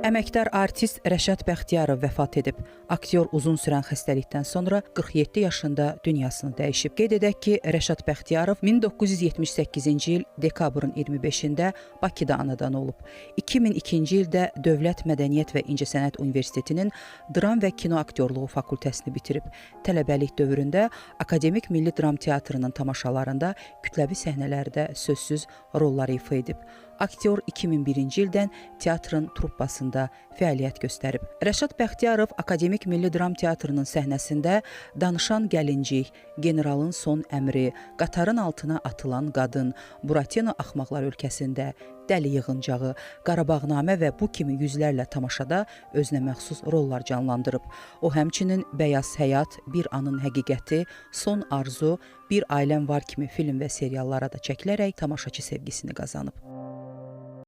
Əməkdar artist Rəşad Bəxtiyarov vəfat edib. Aktyor uzun sürən xəstəlikdən sonra 47 yaşında dünyasını dəyişib. Qeyd edək ki, Rəşad Bəxtiyarov 1978-ci il dekabrın 25-də Bakıda anadan olub. 2002-ci ildə Dövlət Mədəniyyət və İncəsənət Universitetinin Dram və Kino aktyorluğu fakültəsini bitirib. Tələbəlik dövründə Akademik Milli Dram Teatrının tamaşalarında kütləvi səhnələrdə sözsüz rollar ifa edib. Aktyor 2001-ci ildən teatrın truppasında fəaliyyət göstərib. Rəşad Bəxtiyarov Akademik Milli Dram Teatrının səhnəsində Danışan Gəlincik, Generalın Son Əmri, Qatarın Altına Atılan Qadın, Buratino Axmaqlar Ölkəsində, Dəli Yığıncağı, Qarabağnamə və bu kimi yüzlərlə tamaşada özünə məxsus rollar canlandırıb. O həmçinin Bəyaz Həyat, Bir Anın Həqiqəti, Son Arzu, Bir Ailəm Var kimi film və seriallara da çəkilərək tamaşaçı sevgisini qazanıb.